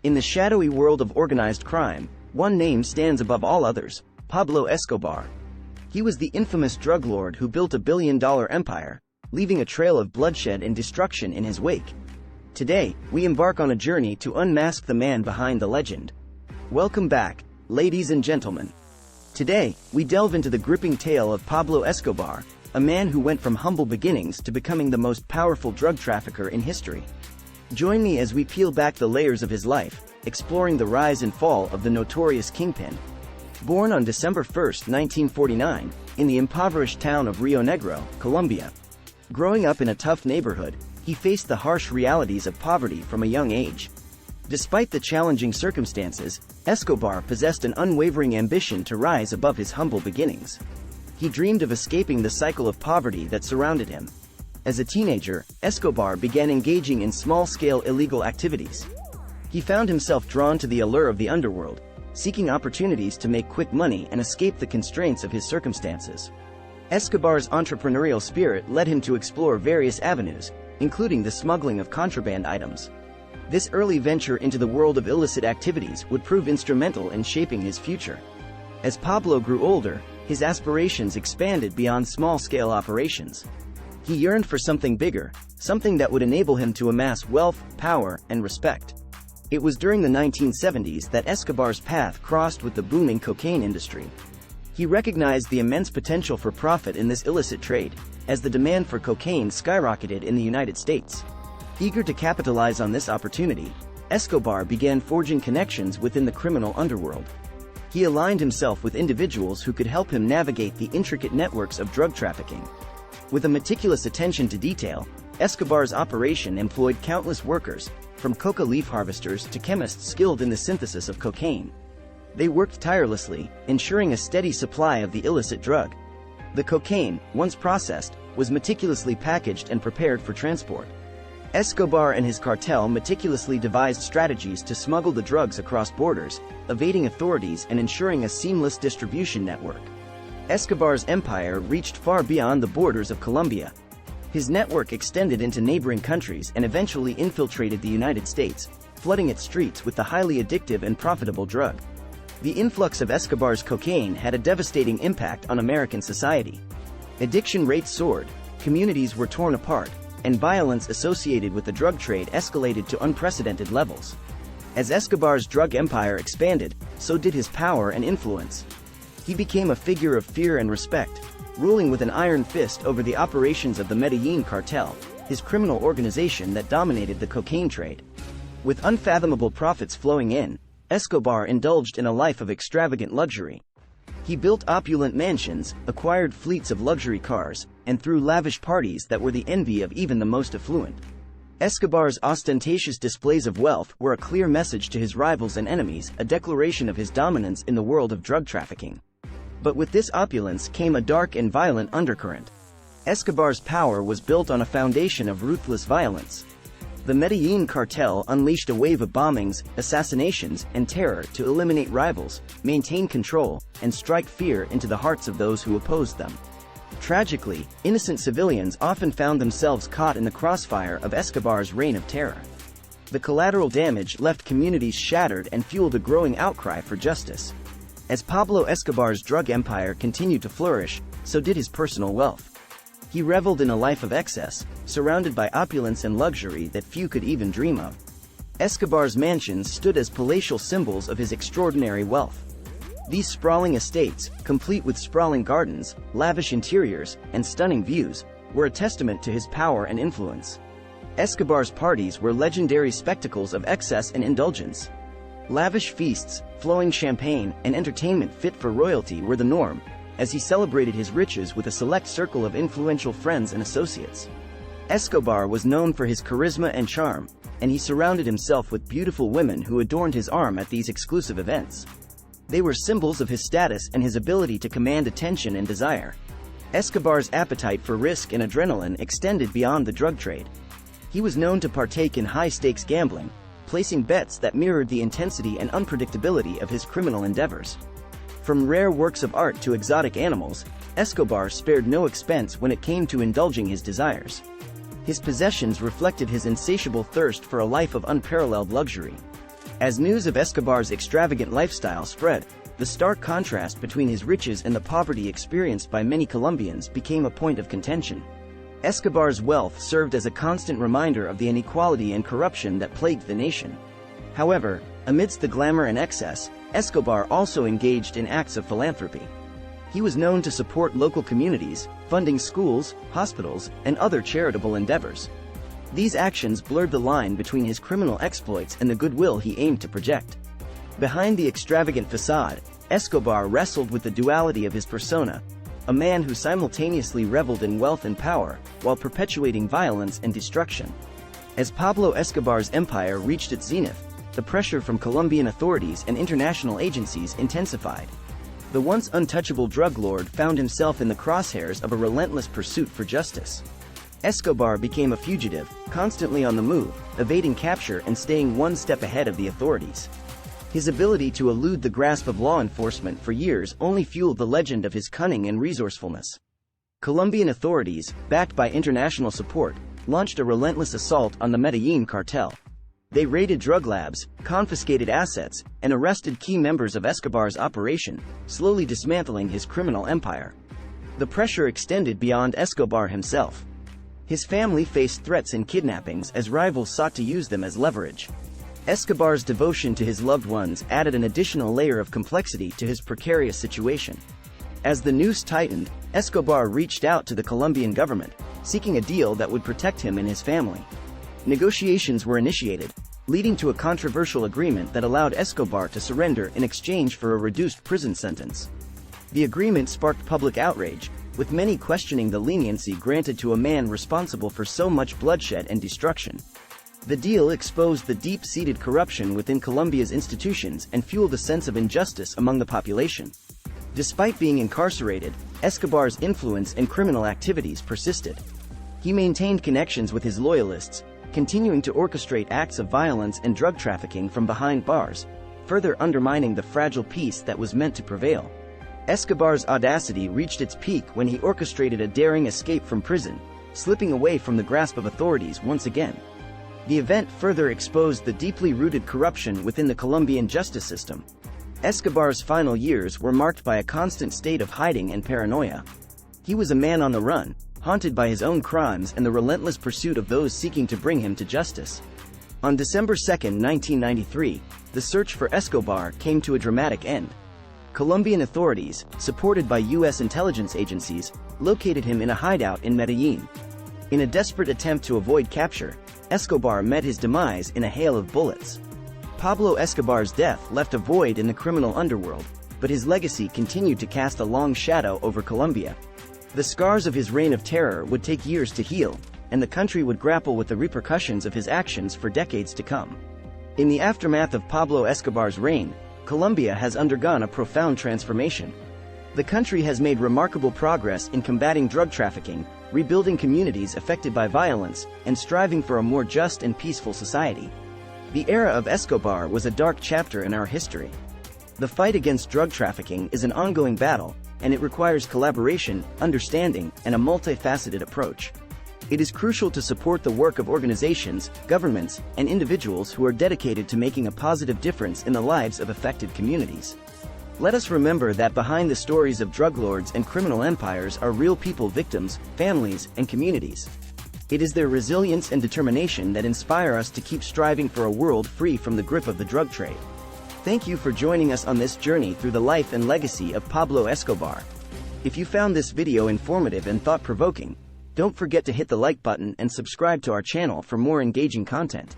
In the shadowy world of organized crime, one name stands above all others: Pablo Escobar. He was the infamous drug lord who built a billion-dollar empire, leaving a trail of bloodshed and destruction in his wake. Today, we embark on a journey to unmask the man behind the legend. Welcome back, ladies and gentlemen. Today, we delve into the gripping tale of Pablo Escobar, a man who went from humble beginnings to becoming the most powerful drug trafficker in history. Join me as we peel back the layers of his life, exploring the rise and fall of the notorious kingpin. Born on December 1, 1949, in the impoverished town of Rio Negro, Colombia. Growing up in a tough neighborhood, he faced the harsh realities of poverty from a young age. Despite the challenging circumstances, Escobar possessed an unwavering ambition to rise above his humble beginnings. He dreamed of escaping the cycle of poverty that surrounded him. As a teenager, Escobar began engaging in small-scale illegal activities. He found himself drawn to the allure of the underworld, seeking opportunities to make quick money and escape the constraints of his circumstances. Escobar's entrepreneurial spirit led him to explore various avenues, including the smuggling of contraband items. This early venture into the world of illicit activities would prove instrumental in shaping his future. As Pablo grew older, his aspirations expanded beyond small-scale operations. He yearned for something bigger, something that would enable him to amass wealth, power, and respect. It was during the 1970s that Escobar's path crossed with the booming cocaine industry. He recognized the immense potential for profit in this illicit trade, as the demand for cocaine skyrocketed in the United States. Eager to capitalize on this opportunity, Escobar began forging connections within the criminal underworld. He aligned himself with individuals who could help him navigate the intricate networks of drug trafficking. With a meticulous attention to detail, Escobar's operation employed countless workers, from coca leaf harvesters to chemists skilled in the synthesis of cocaine. They worked tirelessly, ensuring a steady supply of the illicit drug. The cocaine, once processed, was meticulously packaged and prepared for transport. Escobar and his cartel meticulously devised strategies to smuggle the drugs across borders, evading authorities and ensuring a seamless distribution network. Escobar's empire reached far beyond the borders of Colombia. His network extended into neighboring countries and eventually infiltrated the United States, flooding its streets with the highly addictive and profitable drug. The influx of Escobar's cocaine had a devastating impact on American society. Addiction rates soared, communities were torn apart, and violence associated with the drug trade escalated to unprecedented levels. As Escobar's drug empire expanded, so did his power and influence. He became a figure of fear and respect, ruling with an iron fist over the operations of the Medellin cartel, his criminal organization that dominated the cocaine trade. With unfathomable profits flowing in, Escobar indulged in a life of extravagant luxury. He built opulent mansions, acquired fleets of luxury cars, and threw lavish parties that were the envy of even the most affluent. Escobar's ostentatious displays of wealth were a clear message to his rivals and enemies, a declaration of his dominance in the world of drug trafficking. But with this opulence came a dark and violent undercurrent. Escobar's power was built on a foundation of ruthless violence. The Medellin cartel unleashed a wave of bombings, assassinations, and terror to eliminate rivals, maintain control, and strike fear into the hearts of those who opposed them. Tragically, innocent civilians often found themselves caught in the crossfire of Escobar's reign of terror. The collateral damage left communities shattered and fueled a growing outcry for justice. As Pablo Escobar's drug empire continued to flourish, so did his personal wealth. He reveled in a life of excess, surrounded by opulence and luxury that few could even dream of. Escobar's mansions stood as palatial symbols of his extraordinary wealth. These sprawling estates, complete with sprawling gardens, lavish interiors, and stunning views, were a testament to his power and influence. Escobar's parties were legendary spectacles of excess and indulgence. Lavish feasts, flowing champagne, and entertainment fit for royalty were the norm, as he celebrated his riches with a select circle of influential friends and associates. Escobar was known for his charisma and charm, and he surrounded himself with beautiful women who adorned his arm at these exclusive events. They were symbols of his status and his ability to command attention and desire. Escobar's appetite for risk and adrenaline extended beyond the drug trade. He was known to partake in high-stakes gambling, placing bets that mirrored the intensity and unpredictability of his criminal endeavors. From rare works of art to exotic animals, Escobar spared no expense when it came to indulging his desires. His possessions reflected his insatiable thirst for a life of unparalleled luxury. As news of Escobar's extravagant lifestyle spread, the stark contrast between his riches and the poverty experienced by many Colombians became a point of contention. Escobar's wealth served as a constant reminder of the inequality and corruption that plagued the nation. However, amidst the glamour and excess, Escobar also engaged in acts of philanthropy. He was known to support local communities, funding schools, hospitals, and other charitable endeavors. These actions blurred the line between his criminal exploits and the goodwill he aimed to project. Behind the extravagant facade, Escobar wrestled with the duality of his persona, a man who simultaneously reveled in wealth and power, while perpetuating violence and destruction. As Pablo Escobar's empire reached its zenith, the pressure from Colombian authorities and international agencies intensified. The once untouchable drug lord found himself in the crosshairs of a relentless pursuit for justice. Escobar became a fugitive, constantly on the move, evading capture and staying one step ahead of the authorities. His ability to elude the grasp of law enforcement for years only fueled the legend of his cunning and resourcefulness. Colombian authorities, backed by international support, launched a relentless assault on the Medellin cartel. They raided drug labs, confiscated assets, and arrested key members of Escobar's operation, slowly dismantling his criminal empire. The pressure extended beyond Escobar himself. His family faced threats and kidnappings as rivals sought to use them as leverage. Escobar's devotion to his loved ones added an additional layer of complexity to his precarious situation. As the noose tightened, Escobar reached out to the Colombian government, seeking a deal that would protect him and his family. Negotiations were initiated, leading to a controversial agreement that allowed Escobar to surrender in exchange for a reduced prison sentence. The agreement sparked public outrage, with many questioning the leniency granted to a man responsible for so much bloodshed and destruction. The deal exposed the deep-seated corruption within Colombia's institutions and fueled a sense of injustice among the population. Despite being incarcerated, Escobar's influence and criminal activities persisted. He maintained connections with his loyalists, continuing to orchestrate acts of violence and drug trafficking from behind bars, further undermining the fragile peace that was meant to prevail. Escobar's audacity reached its peak when he orchestrated a daring escape from prison, slipping away from the grasp of authorities once again. The event further exposed the deeply rooted corruption within the Colombian justice system. Escobar's final years were marked by a constant state of hiding and paranoia. He was a man on the run, haunted by his own crimes and the relentless pursuit of those seeking to bring him to justice. On December 2, 1993, the search for Escobar came to a dramatic end. Colombian authorities, supported by U.S. intelligence agencies, located him in a hideout in Medellin. In a desperate attempt to avoid capture, Escobar met his demise in a hail of bullets. Pablo Escobar's death left a void in the criminal underworld, but his legacy continued to cast a long shadow over Colombia. The scars of his reign of terror would take years to heal, and the country would grapple with the repercussions of his actions for decades to come. In the aftermath of Pablo Escobar's reign, Colombia has undergone a profound transformation. The country has made remarkable progress in combating drug trafficking, rebuilding communities affected by violence, and striving for a more just and peaceful society. The era of Escobar was a dark chapter in our history. The fight against drug trafficking is an ongoing battle, and it requires collaboration, understanding, and a multifaceted approach. It is crucial to support the work of organizations, governments, and individuals who are dedicated to making a positive difference in the lives of affected communities. Let us remember that behind the stories of drug lords and criminal empires are real people, victims, families, and communities. It is their resilience and determination that inspire us to keep striving for a world free from the grip of the drug trade. Thank you for joining us on this journey through the life and legacy of Pablo Escobar. If you found this video informative and thought-provoking, don't forget to hit the like button and subscribe to our channel for more engaging content.